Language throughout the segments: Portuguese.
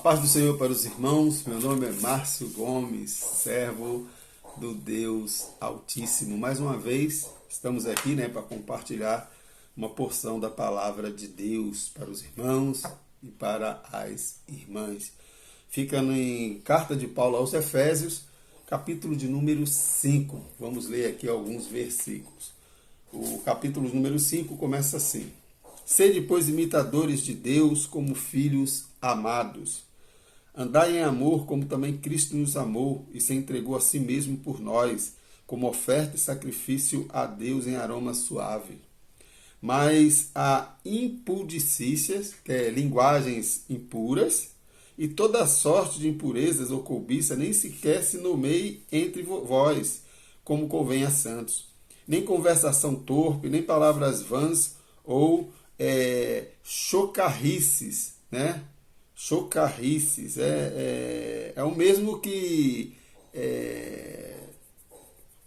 paz do Senhor para os irmãos, meu nome é Márcio Gomes, servo do Deus Altíssimo. Mais uma vez, estamos aqui para compartilhar uma porção da palavra de Deus para os irmãos e para as irmãs. Fica em Carta de Paulo aos Efésios, capítulo de número 5. Vamos ler aqui alguns versículos. O capítulo número 5 começa assim: Sede, pois, imitadores de Deus como filhos amados. Andai em amor, como também Cristo nos amou e se entregou a si mesmo por nós, como oferta e sacrifício a Deus em aroma suave. Mas há impudicícias, que é linguagens impuras, e toda sorte de impurezas ou cobiça nem sequer se nomeie entre vós, como convém a santos. Nem conversação torpe, nem palavras vãs ou chocarrices, né? Chocarrices é o mesmo que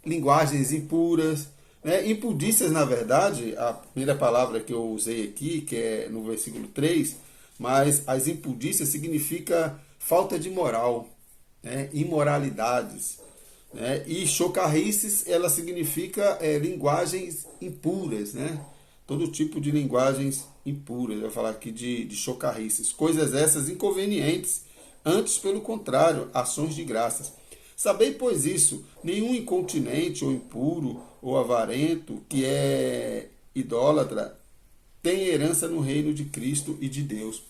linguagens impuras, né? Impudícias, na verdade, a primeira palavra que eu usei aqui, que é no versículo 3, mas as impudícias significa falta de moral, né? Imoralidades, né? E chocarrices, ela significa linguagens impuras, né? Todo tipo de linguagens impuras. Eu vou falar aqui de chocarrices. Coisas essas inconvenientes, antes, pelo contrário, ações de graças. Sabei, pois, isso: nenhum incontinente ou impuro ou avarento que é idólatra tem herança no reino de Cristo e de Deus.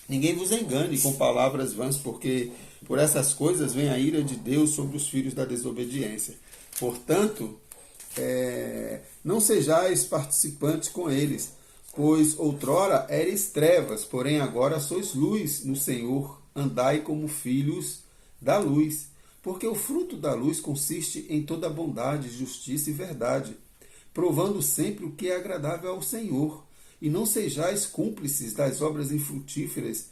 Ninguém vos engane com palavras vãs, porque por essas coisas vem a ira de Deus sobre os filhos da desobediência. Portanto, não sejais participantes com eles, pois outrora eres trevas, porém agora sois luz no Senhor. Andai como filhos da luz, porque o fruto da luz consiste em toda bondade, justiça e verdade, provando sempre o que é agradável ao Senhor. E não sejais cúmplices das obras infrutíferas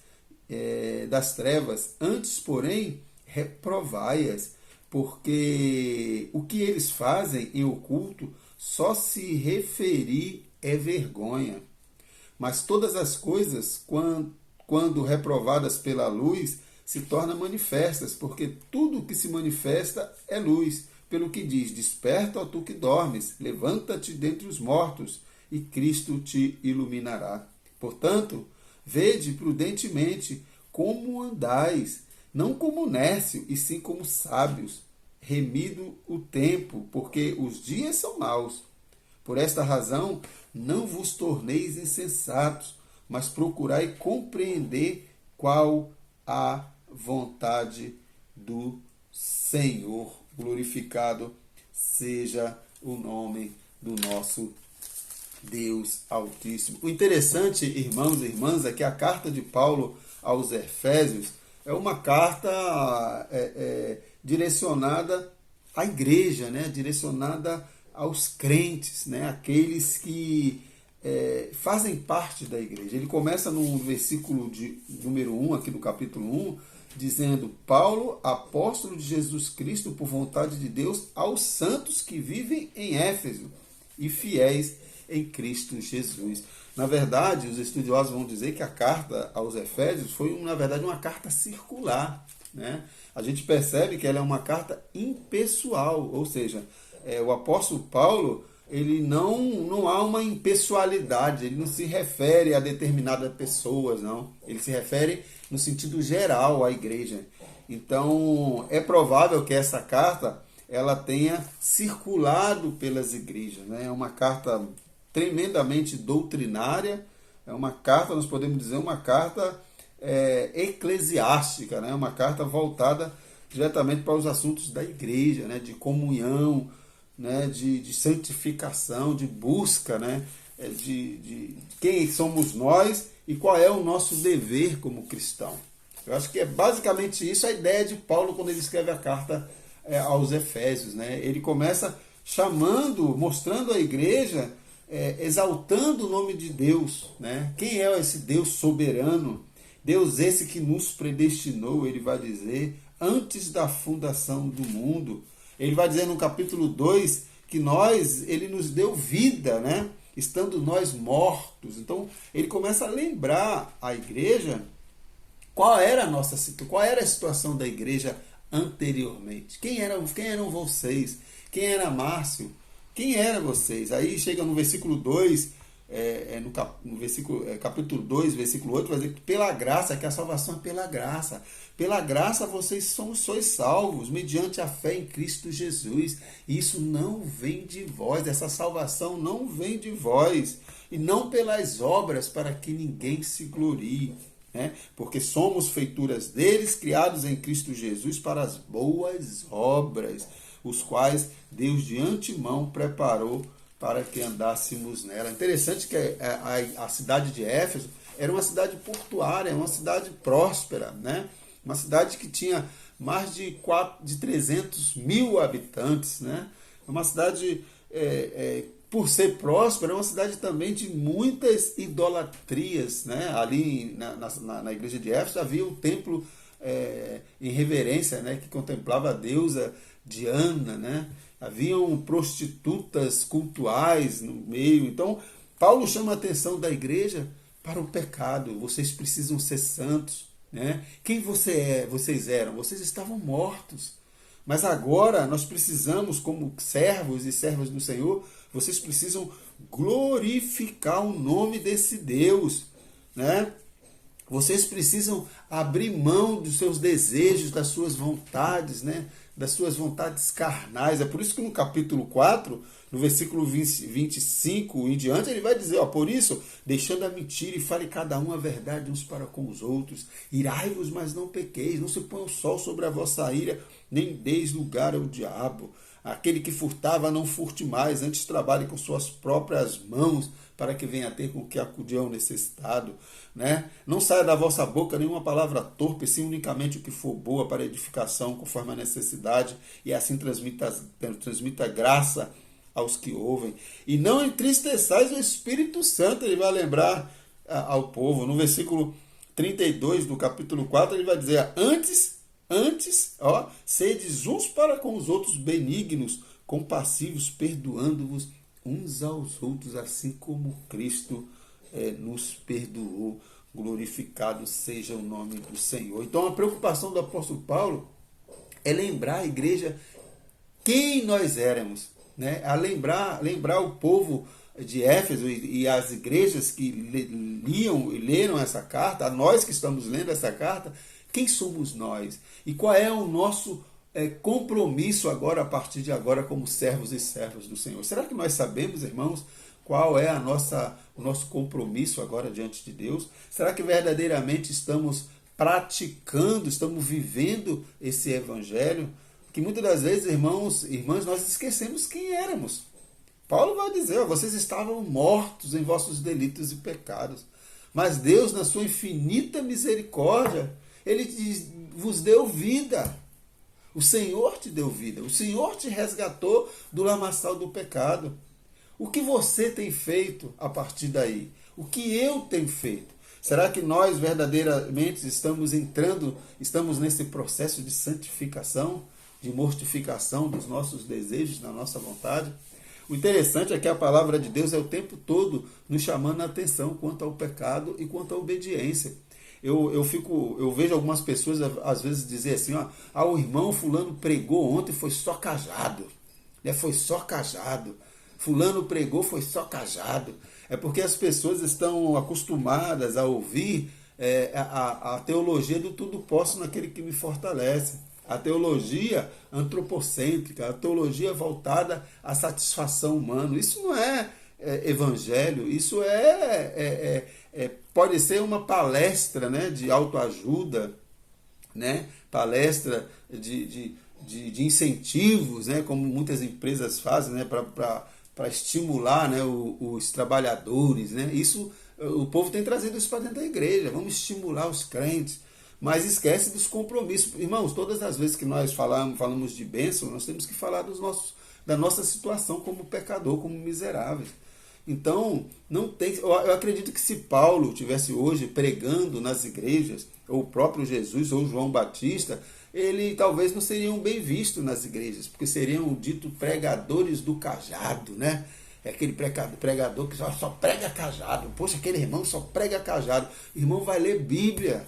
das trevas, antes, porém, reprovai-as, porque o que eles fazem em oculto só se referir é vergonha. Mas todas as coisas, quando reprovadas pela luz, se tornam manifestas, porque tudo que se manifesta é luz. Pelo que diz: desperta, ó tu que dormes, levanta-te dentre os mortos, e Cristo te iluminará. Portanto, vede prudentemente como andais, não como nércio, e sim como sábios, remido o tempo, porque os dias são maus. Por esta razão, não vos torneis insensatos, mas procurai compreender qual a vontade do Senhor. Glorificado seja o nome do nosso Deus Altíssimo. O interessante, irmãos e irmãs, é que a carta de Paulo aos Efésios é uma carta direcionada à igreja, né? Direcionada aos crentes, né? Aqueles que fazem parte da igreja. Ele começa no versículo de número 1, aqui do capítulo 1, dizendo: Paulo, apóstolo de Jesus Cristo, por vontade de Deus, aos santos que vivem em Éfeso e fiéis em Cristo Jesus. Na verdade, os estudiosos vão dizer que a carta aos Efésios foi, na verdade, uma carta circular, né? A gente percebe que ela é uma carta impessoal, ou seja, o apóstolo Paulo, ele não há uma impessoalidade, ele não se refere a determinadas pessoas, não. Ele se refere no sentido geral à igreja. Então, é provável que essa carta ela tenha circulado pelas igrejas, né? É uma carta tremendamente doutrinária, é uma carta, nós podemos dizer, uma carta eclesiástica, né? Uma carta voltada diretamente para os assuntos da igreja, né? De comunhão, né? De santificação, de busca, né? De quem somos nós e qual é o nosso dever como cristão. Eu acho que é basicamente isso a ideia de Paulo quando ele escreve a carta aos Efésios, né? Ele começa mostrando à igreja, exaltando o nome de Deus, né? Quem é esse Deus soberano? Deus esse que nos predestinou, ele vai dizer, antes da fundação do mundo. Ele vai dizer no capítulo 2 que ele nos deu vida, né? Estando nós mortos. Então, ele começa a lembrar a igreja Qual era a situação da igreja anteriormente? Quem eram vocês? Quem era Márcio? Quem eram vocês? Aí chega no versículo 2, no versículo, capítulo 2, versículo 8, vai dizer que pela graça, que a salvação é pela graça. Pela graça vocês sois salvos, mediante a fé em Cristo Jesus. E isso não vem de vós, essa salvação não vem de vós. E não pelas obras, para que ninguém se glorie. Né? Porque somos feituras deles, criados em Cristo Jesus para as boas obras, os quais Deus de antemão preparou para que andássemos nela. Interessante que a cidade de Éfeso era uma cidade portuária, uma cidade próspera, né? Uma cidade que tinha mais de 300 mil habitantes, né? Uma cidade, por ser próspera, é uma cidade também de muitas idolatrias, né? Ali na igreja de Éfeso havia um templo em reverência, né? Que contemplava a deusa Diana, né? Haviam prostitutas cultuais no meio. Então, Paulo chama a atenção da igreja para o pecado. Vocês precisam ser santos, né? Quem vocês eram? Vocês estavam mortos. Mas agora nós precisamos, como servos e servas do Senhor, vocês precisam glorificar o nome desse Deus, né? Vocês precisam abrir mão dos seus desejos, das suas vontades, né? Das suas vontades carnais. É por isso que no capítulo 4, no versículo 25 em diante, ele vai dizer, ó, por isso, deixando a mentira e fale cada um a verdade uns para com os outros. Irai-vos, mas não pequeis, não se põe o sol sobre a vossa ira, nem deis lugar ao diabo. Aquele que furtava, não furte mais, antes trabalhe com suas próprias mãos, para que venha a ter com que acudir ao necessitado. Né? Não saia da vossa boca nenhuma palavra torpe, sim unicamente o que for boa para edificação, conforme a necessidade, e assim transmita graça aos que ouvem. E não entristeçais o Espírito Santo, ele vai lembrar ao povo. No versículo 32 do capítulo 4, ele vai dizer, antes, sedes uns para com os outros benignos, compassivos, perdoando-vos uns aos outros, assim como Cristo nos perdoou. Glorificado seja o nome do Senhor. Então a preocupação do apóstolo Paulo é lembrar a igreja quem nós éramos, né? A lembrar o povo de Éfeso e as igrejas que liam e leram essa carta, a nós que estamos lendo essa carta, quem somos nós e qual é o nosso compromisso agora, a partir de agora, como servos e servas do Senhor. Será que nós sabemos, irmãos, qual é o nosso compromisso agora diante de Deus? Será que verdadeiramente estamos praticando, estamos vivendo esse evangelho? Que muitas das vezes, irmãs, nós esquecemos quem éramos. Paulo vai dizer, vocês estavam mortos em vossos delitos e pecados, mas Deus, na sua infinita misericórdia, Ele vos deu vida. O Senhor te deu vida. O Senhor te resgatou do lamaçal do pecado. O que você tem feito a partir daí? O que eu tenho feito? Será que nós verdadeiramente estamos nesse processo de santificação, de mortificação dos nossos desejos, da nossa vontade? O interessante é que a palavra de Deus é o tempo todo nos chamando a atenção quanto ao pecado e quanto à obediência. Eu vejo algumas pessoas às vezes dizer assim, o irmão fulano pregou ontem, foi só cajado. Foi só cajado. Fulano pregou, foi só cajado. É porque as pessoas estão acostumadas a ouvir a teologia do tudo posso naquele que me fortalece. A teologia antropocêntrica, a teologia voltada à satisfação humana. Isso não é evangelho, isso pode ser uma palestra, né, de autoajuda, né, palestra de incentivos, né, como muitas empresas fazem, né, para estimular, né, os trabalhadores. Né. Isso, o povo tem trazido isso para dentro da igreja, vamos estimular os crentes, mas esquece dos compromissos. Irmãos, todas as vezes que nós falamos de bênção, nós temos que falar da nossa situação como pecador, como miseráveis. Então, eu acredito que se Paulo tivesse hoje pregando nas igrejas, ou o próprio Jesus, ou João Batista, ele talvez não seriam bem vistos nas igrejas, porque seriam dito pregadores do cajado, né? É aquele pregador que só prega cajado. Poxa, aquele irmão só prega cajado. Irmão, vai ler Bíblia.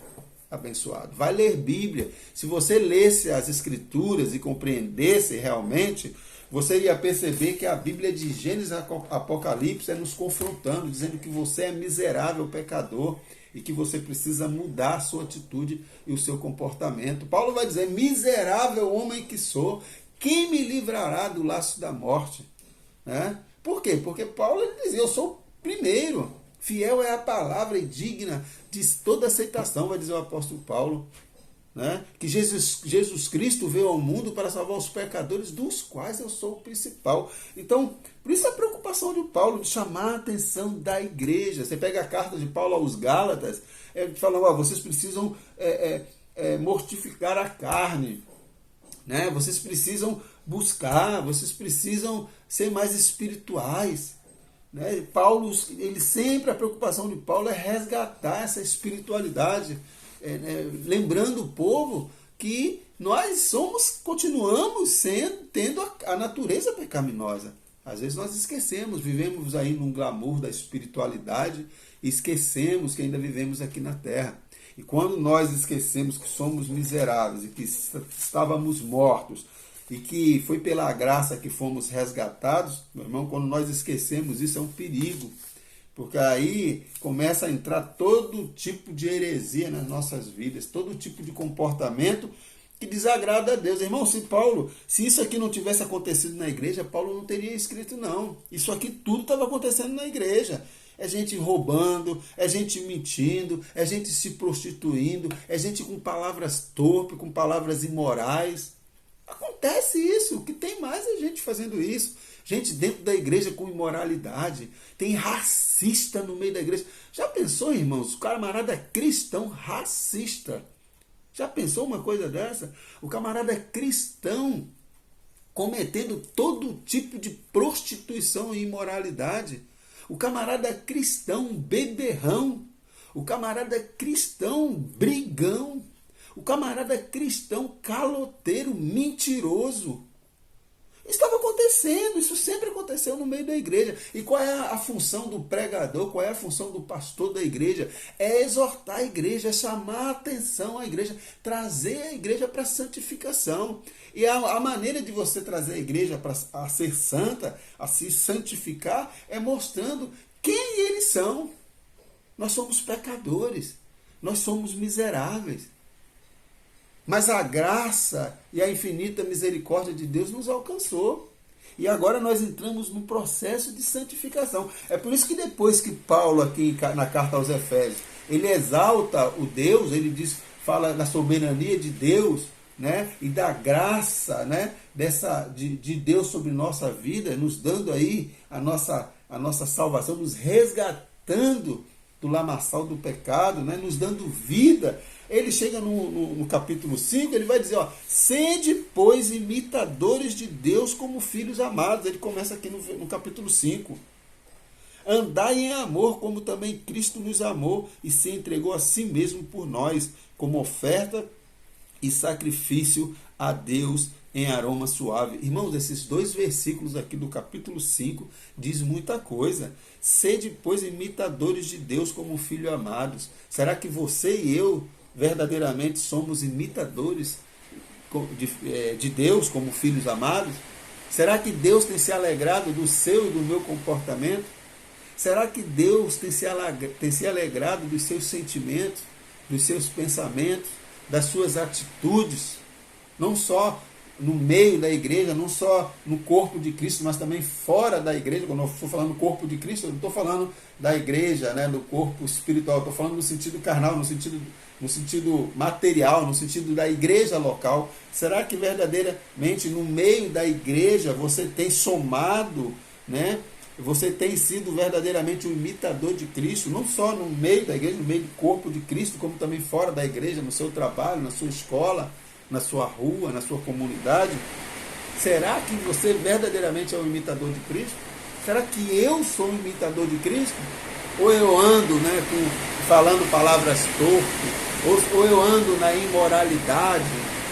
abençoado. Vai ler Bíblia. Se você lesse as Escrituras e compreendesse realmente, você ia perceber que a Bíblia de Gênesis a Apocalipse é nos confrontando, dizendo que você é miserável pecador e que você precisa mudar a sua atitude e o seu comportamento. Paulo vai dizer, miserável homem que sou, quem me livrará do laço da morte? Né? Por quê? Porque Paulo ele dizia, eu sou o primeiro, fiel é a palavra e digna de toda aceitação, vai dizer o apóstolo Paulo. Né? Que Jesus Cristo veio ao mundo para salvar os pecadores, dos quais eu sou o principal. Então, por isso a preocupação de Paulo de chamar a atenção da igreja. Você pega a carta de Paulo aos Gálatas, falando, vocês precisam mortificar a carne, né? Vocês precisam buscar, vocês precisam ser mais espirituais. Né? Paulo, ele sempre, a preocupação de Paulo é resgatar essa espiritualidade, lembrando o povo que nós continuamos tendo a natureza pecaminosa. Às vezes nós esquecemos, vivemos aí num glamour da espiritualidade e esquecemos que ainda vivemos aqui na terra. E quando nós esquecemos que somos miseráveis e que estávamos mortos e que foi pela graça que fomos resgatados, meu irmão, quando nós esquecemos isso é um perigo. Porque aí começa a entrar todo tipo de heresia nas nossas vidas, todo tipo de comportamento que desagrada a Deus. Irmão, se isso aqui não tivesse acontecido na igreja, Paulo não teria escrito não. Isso aqui tudo estava acontecendo na igreja. É gente roubando, é gente mentindo, é gente se prostituindo, é gente com palavras torpes, com palavras imorais. Acontece isso, o que tem mais é gente fazendo isso. Gente dentro da igreja com imoralidade. Tem racista no meio da igreja. Já pensou, irmãos? O camarada cristão racista. Já pensou uma coisa dessa? O camarada cristão cometendo todo tipo de prostituição e imoralidade. O camarada cristão beberrão. O camarada cristão brigão. O camarada cristão caloteiro, mentiroso. Estava acontecendo, isso sempre aconteceu no meio da igreja. E qual é a função do pregador, qual é a função do pastor da igreja? É exortar a igreja, é chamar a atenção à igreja, trazer a igreja para a santificação. E a maneira de você trazer a igreja a ser santa, a se santificar, é mostrando quem eles são. Nós somos pecadores, nós somos miseráveis. Mas a graça e a infinita misericórdia de Deus nos alcançou. E agora nós entramos num processo de santificação. É por isso que depois que Paulo, aqui na carta aos Efésios, ele exalta o Deus, ele fala da soberania de Deus, né, e da graça, né, de Deus sobre nossa vida, nos dando aí a nossa salvação, nos resgatando do lamaçal do pecado, né, nos dando vida. Ele chega no capítulo 5, ele vai dizer, sede, pois, imitadores de Deus como filhos amados. Ele começa aqui no capítulo 5. Andai em amor, como também Cristo nos amou e se entregou a si mesmo por nós, como oferta e sacrifício a Deus em aroma suave. Irmãos, esses 2 versículos aqui do capítulo 5 diz muita coisa. Sede, pois, imitadores de Deus como filhos amados. Será que você e eu verdadeiramente somos imitadores de Deus como filhos amados? Será que Deus tem se alegrado do seu e do meu comportamento? Será que Deus tem se alegrado dos seus sentimentos, dos seus pensamentos, das suas atitudes? Não só no meio da igreja, não só no corpo de Cristo, mas também fora da igreja. Quando eu for falando corpo de Cristo, eu não estou falando da igreja, né, do corpo espiritual, eu estou falando no sentido carnal, no sentido material, no sentido da igreja local. Será que verdadeiramente no meio da igreja você tem somado, né? Você tem sido verdadeiramente um imitador de Cristo, não só no meio da igreja, no meio do corpo de Cristo, como também fora da igreja, no seu trabalho, na sua escola, na sua rua, na sua comunidade? Será que você verdadeiramente é um imitador de Cristo? Será que eu sou um imitador de Cristo? Ou eu ando, né, falando palavras torpes, ou eu ando na imoralidade,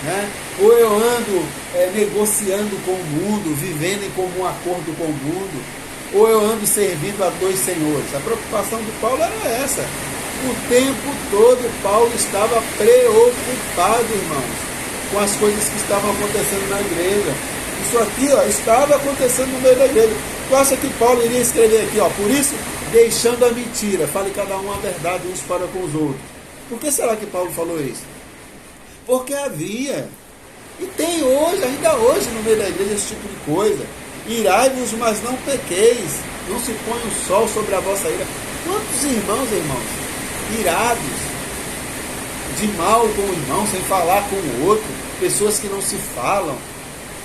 né? Ou eu ando negociando com o mundo, vivendo em comum acordo com o mundo, ou eu ando servindo a 2 senhores. A preocupação de Paulo era essa. O tempo todo Paulo estava preocupado, irmãos, com as coisas que estavam acontecendo na igreja. Isso aqui, ó, estava acontecendo no meio da igreja. Tu acha que Paulo iria escrever aqui, ó, por isso, deixando a mentira, fale cada um a verdade uns para com os outros? Por que será que Paulo falou isso? Porque havia, e tem hoje, ainda hoje no meio da igreja, esse tipo de coisa. Irai-vos, mas não pequeis, não se põe o sol sobre a vossa ira. Quantos irmãos, irados, de mal com o irmão, sem falar com o outro, pessoas que não se falam,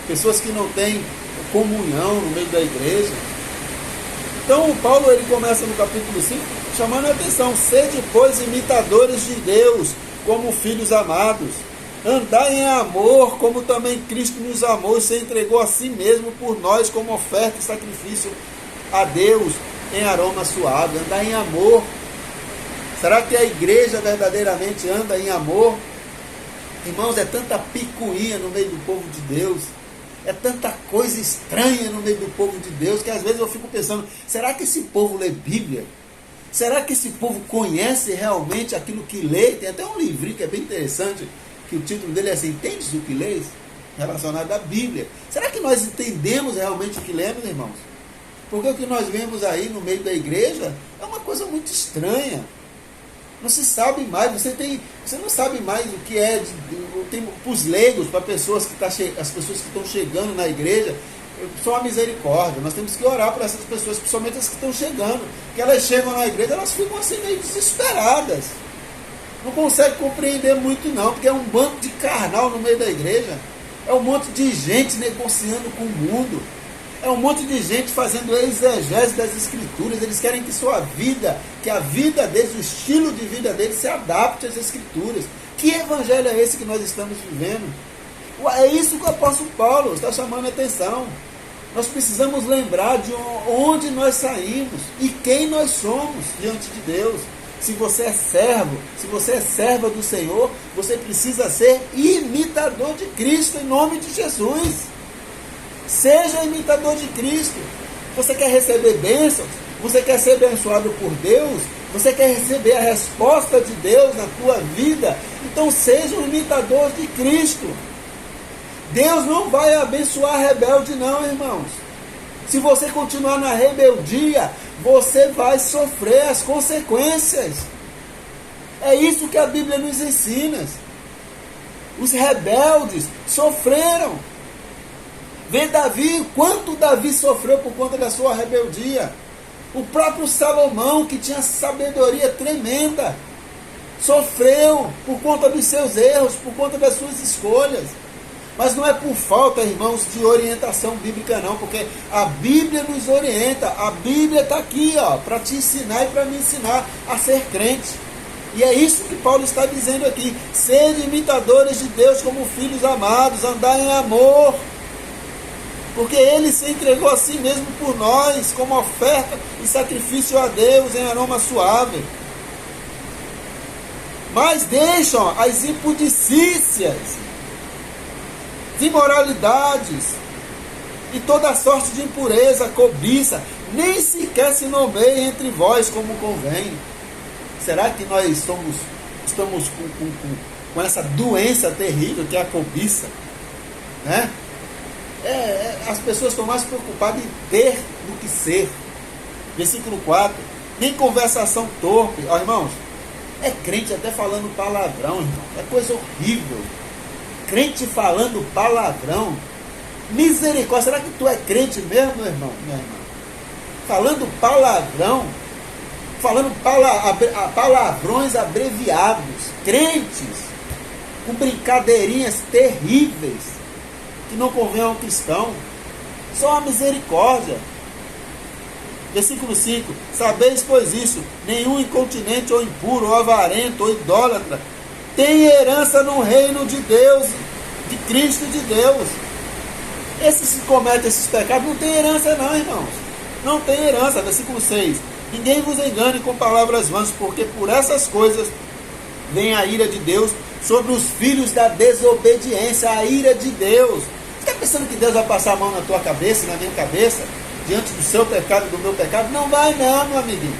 pessoas que não têm comunhão no meio da igreja. Então o Paulo, ele começa no capítulo 5 chamando a atenção: sede, pois, imitadores de Deus, como filhos amados, andai em amor, como também Cristo nos amou e se entregou a si mesmo por nós como oferta e sacrifício a Deus em aroma suave. Andar em amor. Será que a igreja verdadeiramente anda em amor? Irmãos, é tanta picuinha no meio do povo de Deus, é tanta coisa estranha no meio do povo de Deus, que às vezes eu fico pensando: será que esse povo lê Bíblia? Será que esse povo conhece realmente aquilo que lê? Tem até um livrinho que é bem interessante, que o título dele é assim: Entendes o que lês? Relacionado à Bíblia. Será que nós entendemos realmente o que lemos, irmãos? Porque o que nós vemos aí no meio da igreja é uma coisa muito estranha. Não se sabe mais, você não sabe mais o que é, para os leigos, para pessoas as pessoas que estão chegando na igreja, só a misericórdia. Nós temos que orar por essas pessoas, principalmente as que estão chegando, que elas chegam na igreja, elas ficam assim meio desesperadas, não conseguem compreender muito não, porque é um bando de carnal no meio da igreja, é um monte de gente negociando com o mundo, é um monte de gente fazendo exegese das escrituras. Eles querem que sua vida, que a vida deles, o estilo de vida deles se adapte às escrituras. Que evangelho é esse que nós estamos vivendo? É isso que o apóstolo Paulo está chamando a atenção. Nós precisamos lembrar de onde nós saímos e quem nós somos diante de Deus. Se você é servo, se você é serva do Senhor, você precisa ser imitador de Cristo em nome de Jesus. Seja imitador de Cristo. Você quer receber bênçãos? Você quer ser abençoado por Deus? Você quer receber a resposta de Deus na tua vida? Então seja um imitador de Cristo. Deus não vai abençoar rebelde não, irmãos. Se você continuar na rebeldia, você vai sofrer as consequências. É isso que a Bíblia nos ensina. Os rebeldes sofreram. Vê Davi, quanto Davi sofreu por conta da sua rebeldia. O próprio Salomão, que tinha sabedoria tremenda, sofreu por conta dos seus erros, por conta das suas escolhas. Mas não é por falta, irmãos, de orientação bíblica não, porque a Bíblia nos orienta. A Bíblia está aqui, ó, para te ensinar e para me ensinar a ser crente. E é isso que Paulo está dizendo aqui: sede imitadores de Deus como filhos amados, andar em amor, porque Ele se entregou a si mesmo por nós, como oferta e sacrifício a Deus em aroma suave. Mas deixam as impudicícias, imoralidades e toda sorte de impureza, cobiça, nem sequer se nomeiem entre vós como convém. Será que nós estamos com essa doença terrível que é a cobiça? Né? As pessoas estão mais preocupadas em ter do que ser. Versículo 4. Nem conversação torpe. Ó, irmãos, é crente até falando palavrão, irmão. É coisa horrível. Crente falando palavrão. Misericórdia. Será que tu é crente mesmo, meu irmão? Minha irmã? Falando palavrão. Falando palavrões abreviados. Crentes com brincadeirinhas terríveis que não convém ao cristão. Só a misericórdia. Versículo 5. Sabeis, pois isso, nenhum incontinente ou impuro, ou avarento, ou idólatra tem herança no reino de Deus, de Cristo de Deus. Esses que cometem esses pecados não tem herança não, irmãos. Não tem herança. Versículo 6. Ninguém vos engane com palavras vãs, porque por essas coisas vem a ira de Deus sobre os filhos da desobediência. A ira de Deus. Você está pensando que Deus vai passar a mão na tua cabeça, na minha cabeça, diante do seu pecado e do meu pecado? Não vai não, meu amiguinho.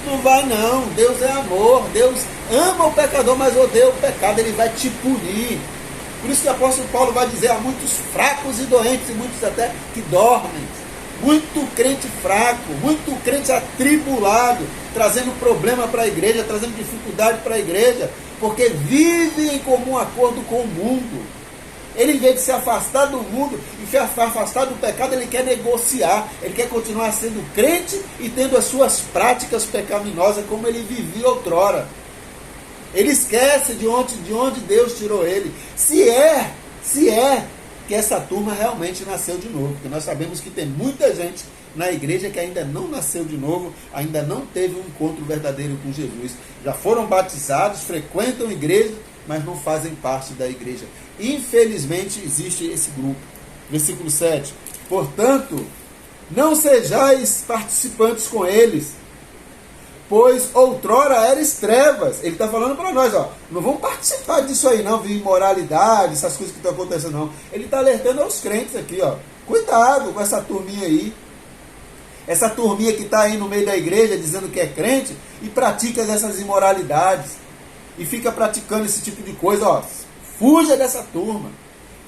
Não vai não. Deus é amor. Deus ama o pecador, mas odeia o pecado. Ele vai te punir. Por isso que o apóstolo Paulo vai dizer a muitos fracos e doentes, e muitos até que dormem. Muito crente fraco, muito crente atribulado, trazendo problema para a igreja, trazendo dificuldade para a igreja, porque vive em comum acordo com o mundo. Ele, em vez de se afastar do mundo e se afastar do pecado, ele quer negociar, ele quer continuar sendo crente e tendo as suas práticas pecaminosas como ele vivia outrora. Ele esquece de onde Deus tirou ele. Se é que essa turma realmente nasceu de novo, porque nós sabemos que tem muita gente na igreja que ainda não nasceu de novo, ainda não teve um encontro verdadeiro com Jesus. Já foram batizados, frequentam a igreja, mas não fazem parte da igreja. Infelizmente existe esse grupo. Versículo 7. Portanto, não sejais participantes com eles, pois outrora eres trevas. Ele está falando para nós, ó, não vamos participar disso aí não, de imoralidade, essas coisas que estão acontecendo não. Ele está alertando aos crentes aqui, ó, cuidado com essa turminha aí. Essa turminha que está aí no meio da igreja dizendo que é crente e pratica essas imoralidades e fica praticando esse tipo de coisa, ó. Fuja dessa turma,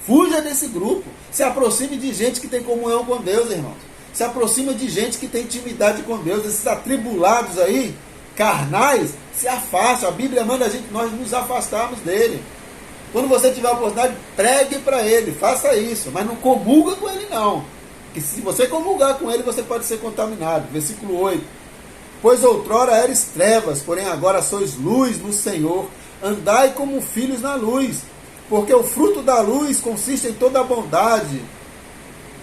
fuja desse grupo, se aproxime de gente que tem comunhão com Deus, irmãos. Se aproxima de gente que tem intimidade com Deus. Esses atribulados aí, carnais, se afastam. A Bíblia manda nós nos afastarmos dele. Quando você tiver a oportunidade, pregue para ele, faça isso, mas não comulga com ele não, porque se você comulgar com ele, você pode ser contaminado. Versículo 8. Pois outrora eres trevas, porém agora sois luz no Senhor. Andai como filhos na luz, porque o fruto da luz consiste em toda a bondade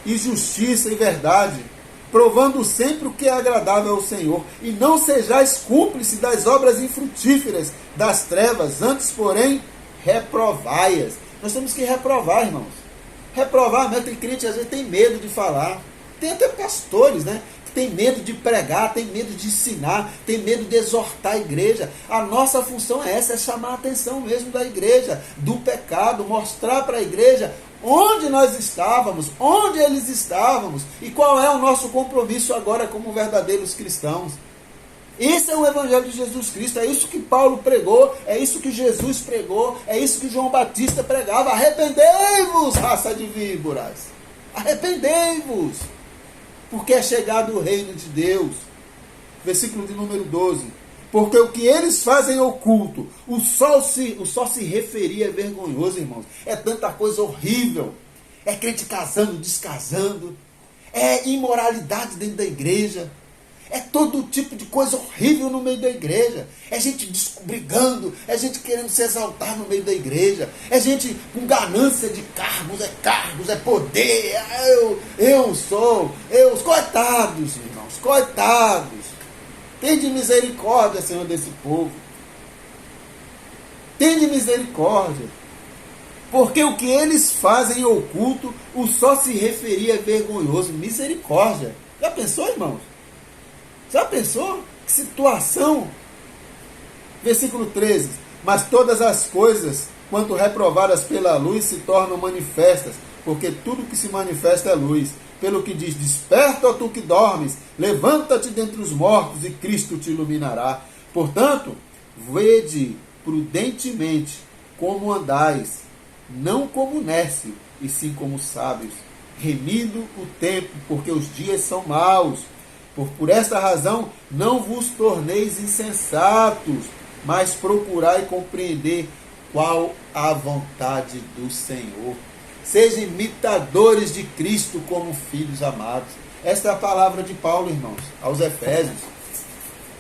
e justiça e verdade, provando sempre o que é agradável ao Senhor, e não sejais cúmplices das obras infrutíferas das trevas, antes, porém, reprovai-as. Nós temos que reprovar, irmãos. Reprovar, mas tem crente, às vezes, tem medo de falar. Tem até pastores, né? Que tem medo de pregar, tem medo de ensinar, tem medo de exortar a igreja. A nossa função é essa, é chamar a atenção mesmo da igreja, do pecado, mostrar para a igreja onde nós estávamos, onde eles estávamos, e qual é o nosso compromisso agora como verdadeiros cristãos. Esse é o Evangelho de Jesus Cristo, é isso que Paulo pregou, é isso que Jesus pregou, é isso que João Batista pregava. Arrependei-vos, raça de víboras, arrependei-vos, porque é chegado o reino de Deus. Versículo de número 12. Porque o que eles fazem oculto, o só se referir é vergonhoso, irmãos. É tanta coisa horrível. É crente casando, descasando. É imoralidade dentro da igreja. É todo tipo de coisa horrível no meio da igreja. É gente brigando, é gente querendo se exaltar no meio da igreja. É gente com ganância de cargos, é poder. Eu sou. Coitados, irmãos, coitados. Tende misericórdia, Senhor, desse povo. Tende misericórdia. Porque o que eles fazem oculto, o só se referir é vergonhoso. Misericórdia. Já pensou, irmãos? Já pensou? Que situação? Versículo 13. Mas todas as coisas, quanto reprovadas pela luz, se tornam manifestas, porque tudo que se manifesta é luz. Pelo que diz, desperta, ó tu que dormes, levanta-te dentre os mortos e Cristo te iluminará. Portanto, vede prudentemente como andais, não como nécio, e sim como sábios, remindo o tempo, porque os dias são maus. Por esta razão, não vos torneis insensatos, mas procurai compreender qual a vontade do Senhor. Sejam imitadores de Cristo como filhos amados. Esta é a palavra de Paulo, irmãos, aos Efésios.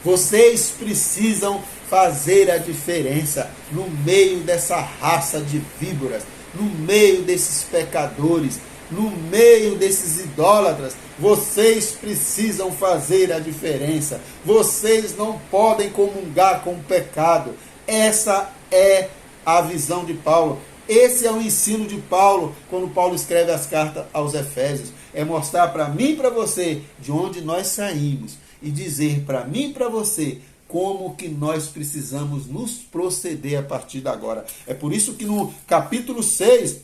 Vocês precisam fazer a diferença no meio dessa raça de víboras, no meio desses pecadores, no meio desses idólatras. Vocês precisam fazer a diferença. Vocês não podem comungar com o pecado. Essa é a visão de Paulo. Esse é o ensino de Paulo, quando Paulo escreve as cartas aos Efésios. É mostrar para mim e para você de onde nós saímos e dizer para mim e para você como que nós precisamos nos proceder a partir de agora. É por isso que no capítulo 6,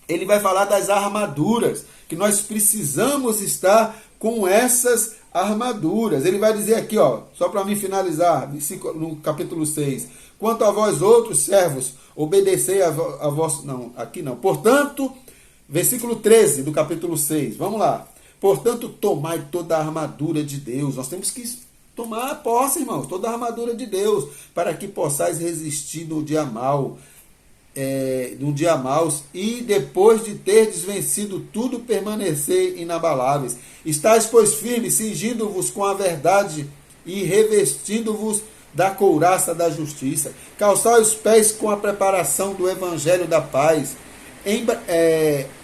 ele vai falar das armaduras, que nós precisamos estar com essas armaduras. Ele vai dizer aqui, ó, só para mim finalizar, no capítulo 6. Quanto a vós outros servos, obedecei a vós... Não, aqui não. Portanto, versículo 13 do capítulo 6. Vamos lá. Portanto, tomai toda a armadura de Deus. Nós temos que tomar posse, irmãos, toda a armadura de Deus, para que possais resistir no dia mau. E depois de terdes vencido tudo, permanecer inabaláveis. Estais, pois, firmes, cingindo-vos com a verdade e revestindo-vos da couraça da justiça. Calçai os pés com a preparação do evangelho da paz,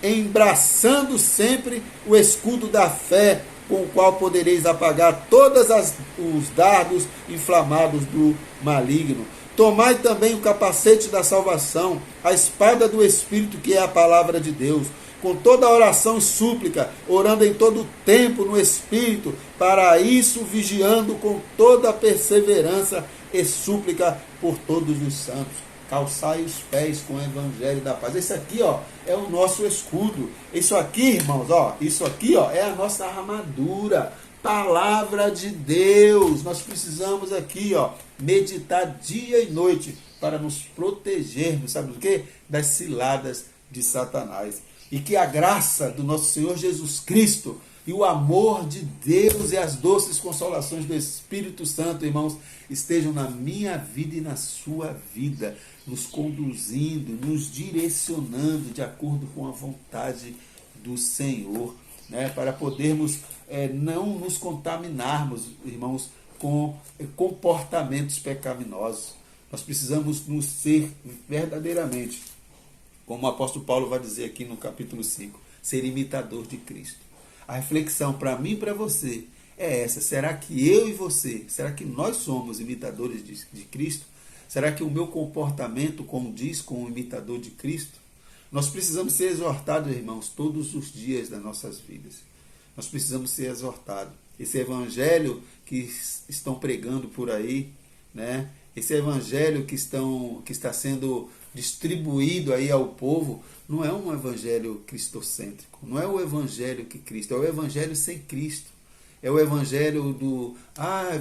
embraçando sempre o escudo da fé, com o qual podereis apagar todos os dardos inflamados do maligno. Tomai também o capacete da salvação, a espada do Espírito, que é a palavra de Deus, com toda a oração e súplica, orando em todo o tempo no Espírito, para isso vigiando com toda a perseverança e súplica por todos os santos. Calçai os pés com o evangelho da paz. Esse aqui, ó, é o nosso escudo. Isso aqui, irmãos, ó, isso aqui, ó, é a nossa armadura. Palavra de Deus. Nós precisamos aqui, ó, meditar dia e noite para nos protegermos, sabe do quê? Das ciladas de Satanás. E que a graça do nosso Senhor Jesus Cristo e o amor de Deus e as doces consolações do Espírito Santo, irmãos, estejam na minha vida e na sua vida, nos conduzindo, nos direcionando de acordo com a vontade do Senhor, né? Para podermos não nos contaminarmos, irmãos, com comportamentos pecaminosos. Nós precisamos nos ser verdadeiramente, como o apóstolo Paulo vai dizer aqui no capítulo 5, ser imitador de Cristo. A reflexão para mim e para você é essa: será que eu e você, será que nós somos imitadores de Cristo? Será que o meu comportamento condiz com o imitador de Cristo? Nós precisamos ser exortados, irmãos, todos os dias das nossas vidas. Nós precisamos ser exortados. Esse evangelho que estão pregando por aí, né? Esse evangelho que está sendo distribuído aí ao povo, não é um evangelho cristocêntrico, não é o evangelho que Cristo, é o evangelho sem Cristo. É o evangelho do,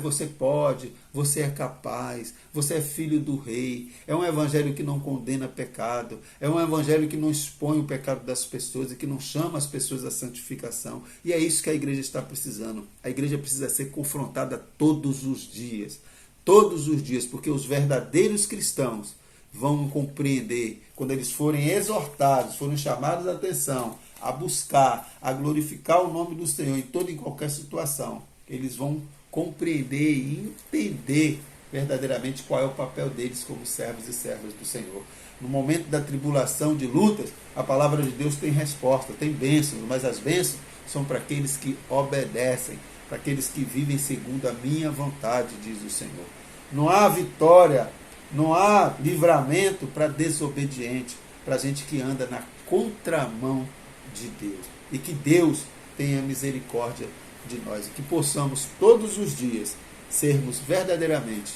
você pode, você é capaz, você é filho do rei. É um evangelho que não condena pecado. É um evangelho que não expõe o pecado das pessoas e que não chama as pessoas à santificação. E é isso que a igreja está precisando. A igreja precisa ser confrontada todos os dias. Todos os dias, porque os verdadeiros cristãos vão compreender, quando eles forem exortados, forem chamados a atenção, a buscar, a glorificar o nome do Senhor em toda e qualquer situação, eles vão compreender e entender verdadeiramente qual é o papel deles como servos e servas do Senhor. No momento da tribulação, de lutas, a palavra de Deus tem resposta, tem bênçãos, mas as bênçãos são para aqueles que obedecem, para aqueles que vivem segundo a minha vontade, diz o Senhor. Não há vitória, não há livramento para desobediente, para gente que anda na contramão de Deus. E que Deus tenha misericórdia de nós. E que possamos todos os dias sermos verdadeiramente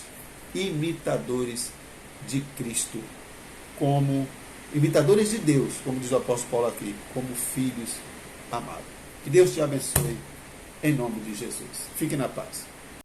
imitadores de Cristo, como imitadores de Deus, como diz o apóstolo Paulo aqui, como filhos amados. Que Deus te abençoe, em nome de Jesus. Fique na paz.